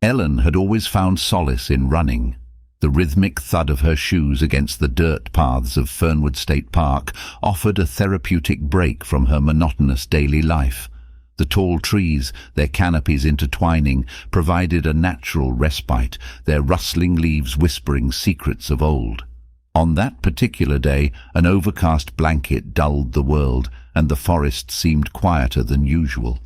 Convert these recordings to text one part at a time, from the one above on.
Ellen had always found solace in running. The rhythmic thud of her shoes against the dirt paths of Fernwood State Park offered a therapeutic break from her monotonous daily life. The tall trees, their canopies intertwining, provided a natural respite, their rustling leaves whispering secrets of old. On that particular day, an overcast blanket dulled the world, and the forest seemed quieter than usual.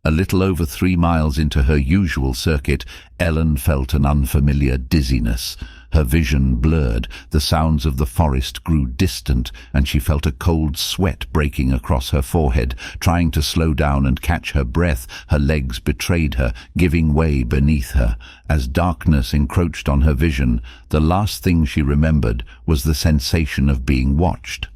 A little over 3 miles into her usual circuit, Ellen felt an unfamiliar dizziness. Her vision blurred, the sounds of the forest grew distant, and she felt a cold sweat breaking across her forehead. Trying to slow down and catch her breath, her legs betrayed her, giving way beneath her. As darkness encroached on her vision, the last thing she remembered was the sensation of being watched.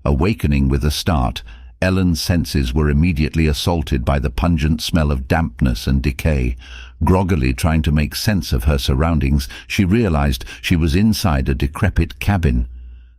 Awakening with a start, Ellen's senses were immediately assaulted by the pungent smell of dampness and decay. Groggily trying to make sense of her surroundings, she realized she was inside a decrepit cabin.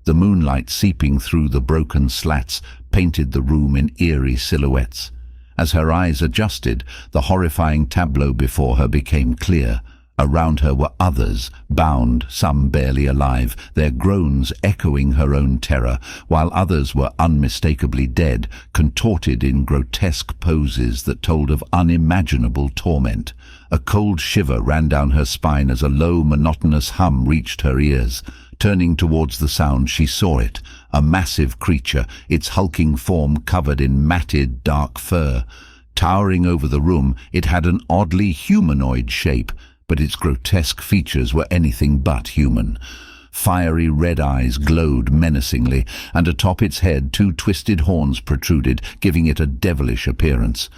The moonlight seeping through the broken slats painted the room in eerie silhouettes. As her eyes adjusted, the horrifying tableau before her became clear. Around her were others, bound, some barely alive, their groans echoing her own terror, while others were unmistakably dead, contorted in grotesque poses that told of unimaginable torment. A cold shiver ran down her spine as a low, monotonous hum reached her ears. Turning towards the sound, she saw it, a massive creature, its hulking form covered in matted, dark fur. Towering over the room, it had an oddly humanoid shape, but its grotesque features were anything but human. Fiery red eyes glowed menacingly, and atop its head 2 twisted horns protruded, giving it a devilish appearance.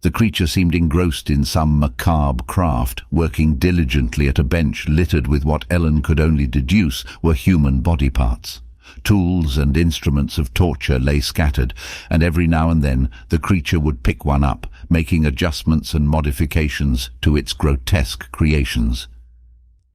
The creature seemed engrossed in some macabre craft, working diligently at a bench littered with what Ellen could only deduce were human body parts. Tools and instruments of torture lay scattered, and every now and then the creature would pick one up, making adjustments and modifications to its grotesque creations.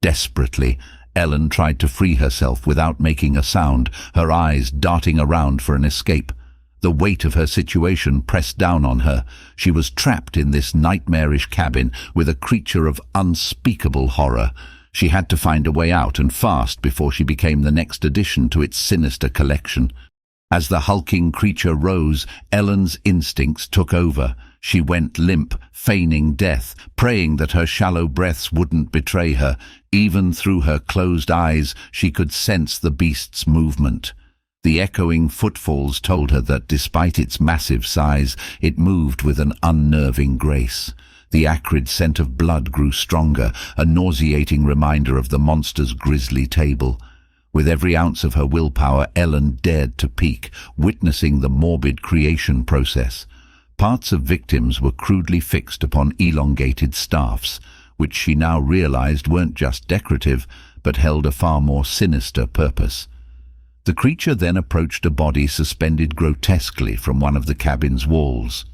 Desperately, Ellen tried to free herself without making a sound, her eyes darting around for an escape. The weight of her situation pressed down on her. She was trapped in this nightmarish cabin with a creature of unspeakable horror. She had to find a way out, and fast, before she became the next addition to its sinister collection. As the hulking creature rose, Ellen's instincts took over. She went limp, feigning death, praying that her shallow breaths wouldn't betray her. Even through her closed eyes, she could sense the beast's movement. The echoing footfalls told her that despite its massive size, it moved with an unnerving grace. The acrid scent of blood grew stronger, a nauseating reminder of the monster's grisly table. With every ounce of her willpower, Ellen dared to peek, witnessing the morbid creation process. Parts of victims were crudely fixed upon elongated staffs, which she now realized weren't just decorative, but held a far more sinister purpose. The creature then approached a body suspended grotesquely from one of the cabin's walls.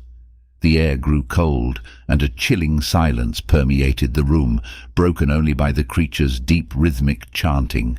The air grew cold, and a chilling silence permeated the room, broken only by the creature's deep rhythmic chanting.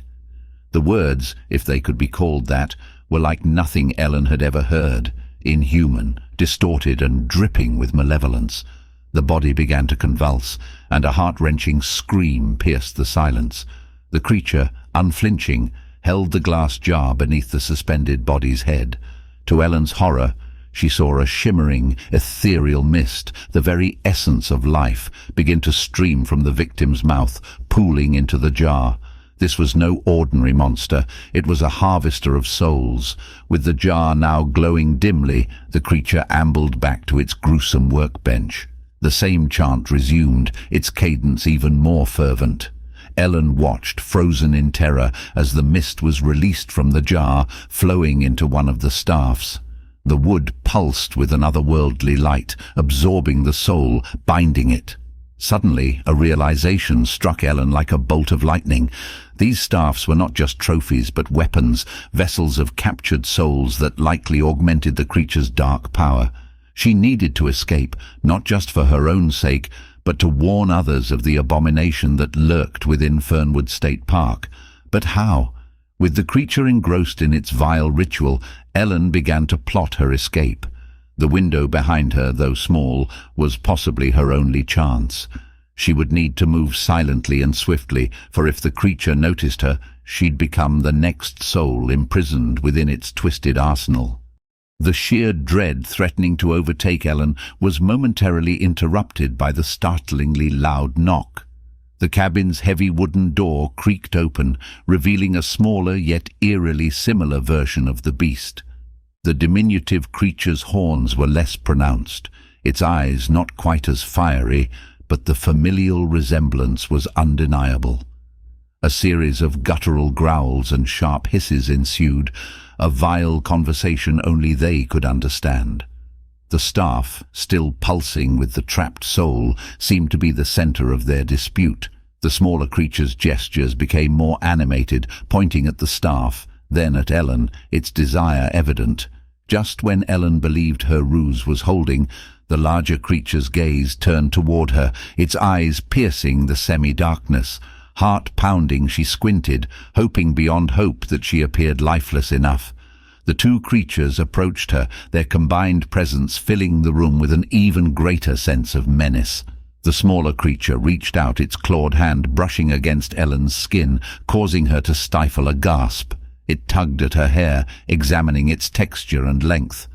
The words, if they could be called that, were like nothing Ellen had ever heard, inhuman, distorted and dripping with malevolence. The body began to convulse, and a heart-wrenching scream pierced the silence. The creature, unflinching, held the glass jar beneath the suspended body's head. To Ellen's horror, she saw a shimmering, ethereal mist, the very essence of life, begin to stream from the victim's mouth, pooling into the jar. This was no ordinary monster. It was a harvester of souls. With the jar now glowing dimly, the creature ambled back to its gruesome workbench. The same chant resumed, its cadence even more fervent. Ellen watched, frozen in terror, as the mist was released from the jar, flowing into one of the staffs. The wood pulsed with an otherworldly light, absorbing the soul, binding it. Suddenly, a realization struck Ellen like a bolt of lightning. These staffs were not just trophies, but weapons, vessels of captured souls that likely augmented the creature's dark power. She needed to escape, not just for her own sake, but to warn others of the abomination that lurked within Fernwood State Park. But how? With the creature engrossed in its vile ritual, Ellen began to plot her escape. The window behind her, though small, was possibly her only chance. She would need to move silently and swiftly, for if the creature noticed her, she'd become the next soul imprisoned within its twisted arsenal. The sheer dread threatening to overtake Ellen was momentarily interrupted by the startlingly loud knock. The cabin's heavy wooden door creaked open, revealing a smaller yet eerily similar version of the beast. The diminutive creature's horns were less pronounced, its eyes not quite as fiery, but the familial resemblance was undeniable. A series of guttural growls and sharp hisses ensued, a vile conversation only they could understand. The staff, still pulsing with the trapped soul, seemed to be the center of their dispute. The smaller creature's gestures became more animated, pointing at the staff, then at Ellen, its desire evident. Just when Ellen believed her ruse was holding, the larger creature's gaze turned toward her, its eyes piercing the semi-darkness. Heart-pounding, she squinted, hoping beyond hope that she appeared lifeless enough. The two creatures approached her, their combined presence filling the room with an even greater sense of menace. The smaller creature reached out, its clawed hand brushing against Ellen's skin, causing her to stifle a gasp. It tugged at her hair, examining its texture and length.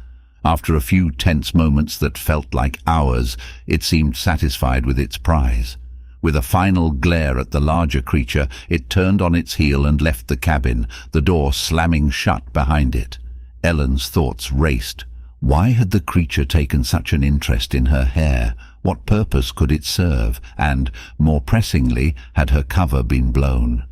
After a few tense moments that felt like hours, it seemed satisfied with its prize. With a final glare at the larger creature, it turned on its heel and left the cabin, the door slamming shut behind it. Ellen's thoughts raced. Why had the creature taken such an interest in her hair? What purpose could it serve? And, more pressingly, had her cover been blown?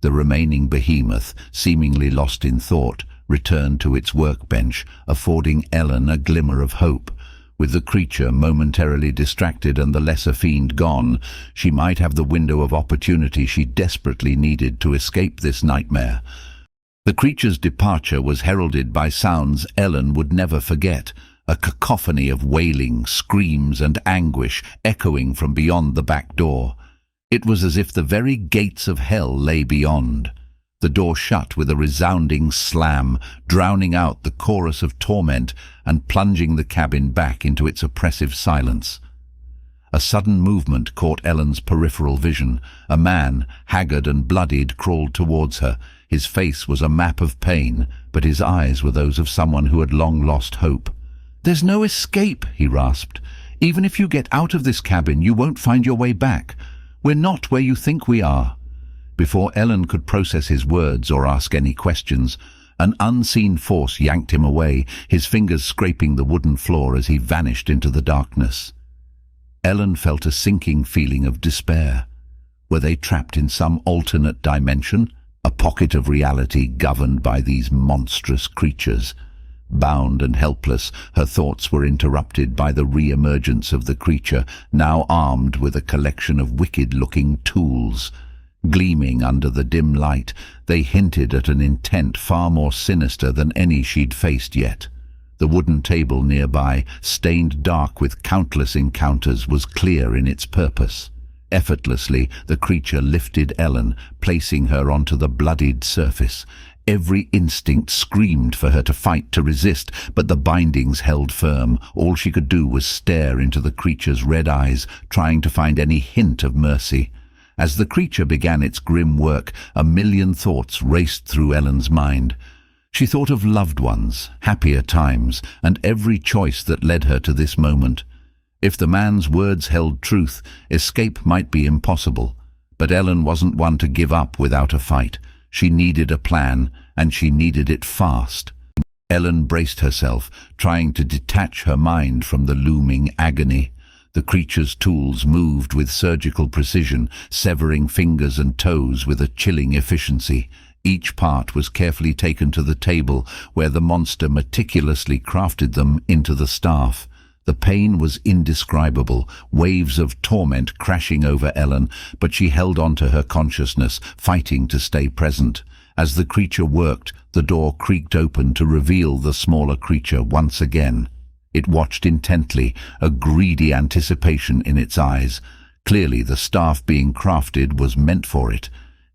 The remaining behemoth, seemingly lost in thought, returned to its workbench, affording Ellen a glimmer of hope. With the creature momentarily distracted and the lesser fiend gone, she might have the window of opportunity she desperately needed to escape this nightmare. The creature's departure was heralded by sounds Ellen would never forget, a cacophony of wailing, screams and anguish echoing from beyond the back door. It was as if the very gates of hell lay beyond. The door shut with a resounding slam, drowning out the chorus of torment and plunging the cabin back into its oppressive silence. A sudden movement caught Ellen's peripheral vision. A man, haggard and bloodied, crawled towards her. His face was a map of pain, but his eyes were those of someone who had long lost hope. "There's no escape," he rasped. "Even if you get out of this cabin, you won't find your way back. We're not where you think we are." Before Ellen could process his words or ask any questions, an unseen force yanked him away, his fingers scraping the wooden floor as he vanished into the darkness. Ellen felt a sinking feeling of despair. Were they trapped in some alternate dimension, a pocket of reality governed by these monstrous creatures? Bound and helpless, her thoughts were interrupted by the re-emergence of the creature, now armed with a collection of wicked-looking tools. Gleaming under the dim light, they hinted at an intent far more sinister than any she'd faced yet. The wooden table nearby, stained dark with countless encounters, was clear in its purpose. Effortlessly, the creature lifted Ellen, placing her onto the bloodied surface. Every instinct screamed for her to fight, to resist, but the bindings held firm. All she could do was stare into the creature's red eyes, trying to find any hint of mercy. As the creature began its grim work, a million thoughts raced through Ellen's mind. She thought of loved ones, happier times, and every choice that led her to this moment. If the man's words held truth, escape might be impossible. But Ellen wasn't one to give up without a fight. She needed a plan, and she needed it fast. Ellen braced herself, trying to detach her mind from the looming agony. The creature's tools moved with surgical precision, severing fingers and toes with a chilling efficiency. Each part was carefully taken to the table, where the monster meticulously crafted them into the staff. The pain was indescribable, waves of torment crashing over Ellen, but she held on to her consciousness, fighting to stay present. As the creature worked, the door creaked open to reveal the smaller creature once again. It watched intently, a greedy anticipation in its eyes. Clearly the staff being crafted was meant for it.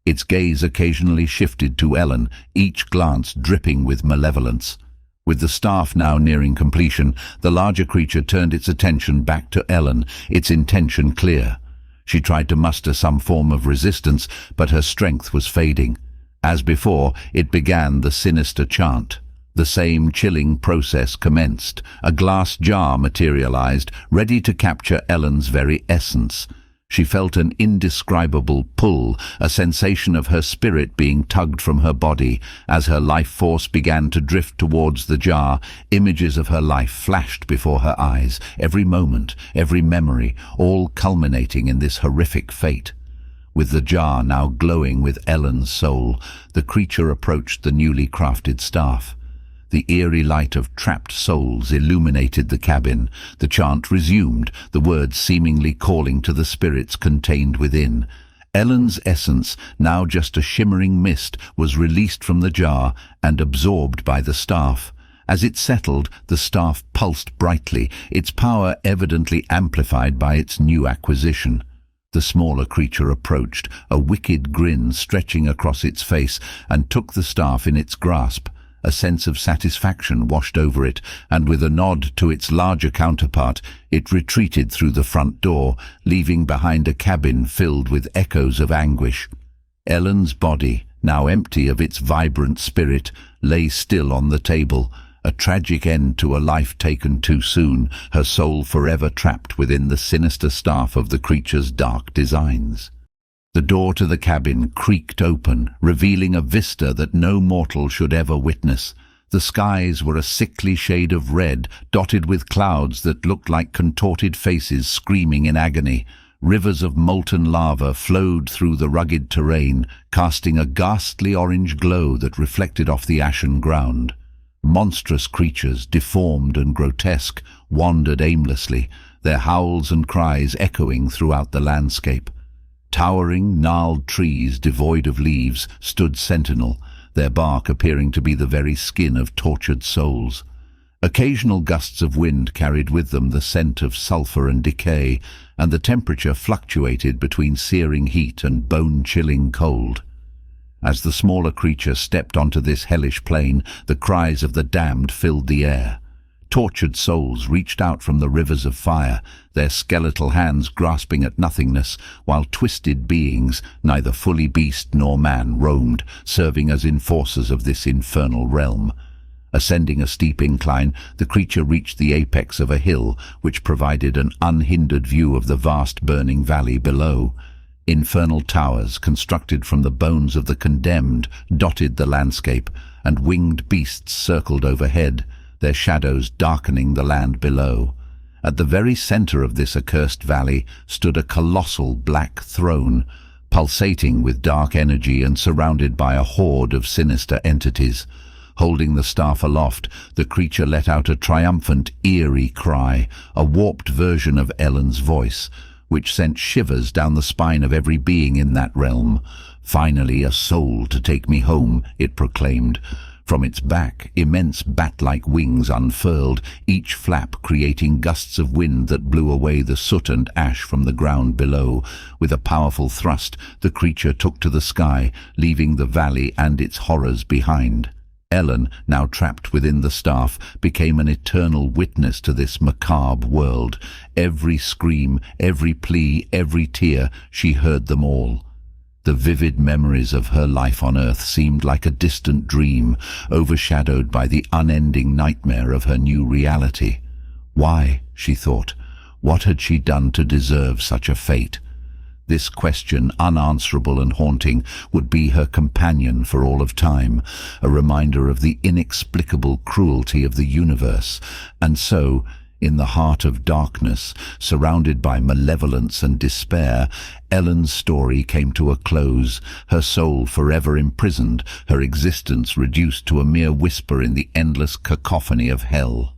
Its gaze occasionally shifted to Ellen, each glance dripping with malevolence. With the staff now nearing completion, the larger creature turned its attention back to Ellen, its intention clear. She tried to muster some form of resistance, but her strength was fading. As before, it began the sinister chant. The same chilling process commenced. A glass jar materialized, ready to capture Ellen's very essence. She felt an indescribable pull, a sensation of her spirit being tugged from her body. As her life force began to drift towards the jar, images of her life flashed before her eyes, every moment, every memory, all culminating in this horrific fate. With the jar now glowing with Ellen's soul, the creature approached the newly crafted staff. The eerie light of trapped souls illuminated the cabin. The chant resumed, the words seemingly calling to the spirits contained within. Ellen's essence, now just a shimmering mist, was released from the jar and absorbed by the staff. As it settled, the staff pulsed brightly, its power evidently amplified by its new acquisition. The smaller creature approached, a wicked grin stretching across its face, and took the staff in its grasp. A sense of satisfaction washed over it, and with a nod to its larger counterpart, it retreated through the front door, leaving behind a cabin filled with echoes of anguish. Ellen's body, now empty of its vibrant spirit, lay still on the table, a tragic end to a life taken too soon, her soul forever trapped within the sinister staff of the creature's dark designs. The door to the cabin creaked open, revealing a vista that no mortal should ever witness. The skies were a sickly shade of red, dotted with clouds that looked like contorted faces screaming in agony. Rivers of molten lava flowed through the rugged terrain, casting a ghastly orange glow that reflected off the ashen ground. Monstrous creatures, deformed and grotesque, wandered aimlessly, their howls and cries echoing throughout the landscape. Towering, gnarled trees devoid of leaves stood sentinel, their bark appearing to be the very skin of tortured souls. Occasional gusts of wind carried with them the scent of sulfur and decay, and the temperature fluctuated between searing heat and bone-chilling cold. As the smaller creature stepped onto this hellish plain, the cries of the damned filled the air. Tortured souls reached out from the rivers of fire, their skeletal hands grasping at nothingness, while twisted beings, neither fully beast nor man, roamed, serving as enforcers of this infernal realm. Ascending a steep incline, the creature reached the apex of a hill, which provided an unhindered view of the vast burning valley below. Infernal towers, constructed from the bones of the condemned, dotted the landscape, and winged beasts circled overhead, their shadows darkening the land below. At the very center of this accursed valley stood a colossal black throne, pulsating with dark energy and surrounded by a horde of sinister entities. Holding the staff aloft, the creature let out a triumphant, eerie cry, a warped version of Ellen's voice, which sent shivers down the spine of every being in that realm. "Finally a soul to take me home," it proclaimed. From its back, immense bat-like wings unfurled, each flap creating gusts of wind that blew away the soot and ash from the ground below. With a powerful thrust, the creature took to the sky, leaving the valley and its horrors behind. Ellen, now trapped within the staff, became an eternal witness to this macabre world. Every scream, every plea, every tear, she heard them all. The vivid memories of her life on earth seemed like a distant dream, overshadowed by the unending nightmare of her new reality. Why, she thought, what had she done to deserve such a fate? This question, unanswerable and haunting, would be her companion for all of time, a reminder of the inexplicable cruelty of the universe. And so, in the heart of darkness, surrounded by malevolence and despair, Ellen's story came to a close, her soul forever imprisoned, her existence reduced to a mere whisper in the endless cacophony of hell.